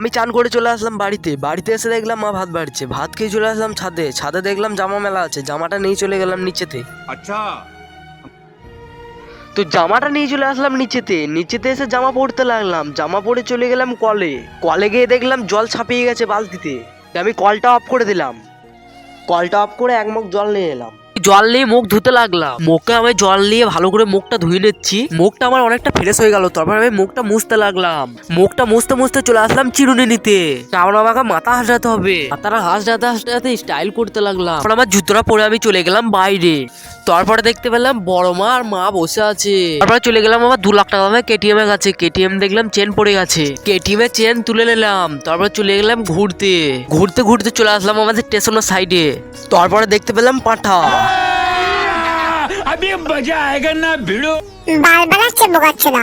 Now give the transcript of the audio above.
আমি চান করে চলে আসলাম বাড়িতে এসে দেখলাম মা ভাত বাড়ছে, ভাত খেয়ে চলে আসলাম ছাদে দেখলাম জামা মেলা আছে, জামাটা নিয়ে চলে গেলাম নিচেতে। अच्छा। তো জামাটা নিয়ে চলে আসলাম নিচেতে এসে জামা পরতে লাগলাম, জামা পরে চলে গেলাম কলে গিয়ে দেখলাম জল ছাপিয়ে গেছে বালতিতে। আমি কলটা অফ করে দিলাম, কলটা অফ করে এক মুখ জল নিয়ে এলাম, জল নিয়ে মুখ ধুতে লাগলাম। মুখে আমি জল নিয়ে ভালো করে মুখটা ধুয়ে নিচ্ছি, মুখটা আমার অনেকটা ফ্রেশ হয়ে গেল। তারপর আমি মুখটা মুছতে লাগলাম, মুখটা মুছতে মুছতে চলে আসলাম চিরুনি নিতে। আমার আমাকে মাথা হাসতে হবে, মাথাটা হাসতে স্টাইল করতে লাগলাম। তারপর আমার জুতোটা পরে আমি চলে গেলাম বাইরে। তারপরে দেখতে পেলাম বড় মা আর মা বসে আছে। তারপরে চলে গেলাম আবার 2 লাখ টাকা দামে কেটিএম এর কাছে, কেটিএম দেখলাম চেন পড়ে গেছে, কেটিএম এর চেন তুলে নিলাম। তারপরে চলে গেলাম ঘুরতে চলে আসলাম আমাদের স্টেশনের সাইডে। তারপরে দেখতে পেলাম পাঠা। अभी मजा आएगा ना भिड़ो। बाल बनाচ্ছে বোকাচ্ছে না।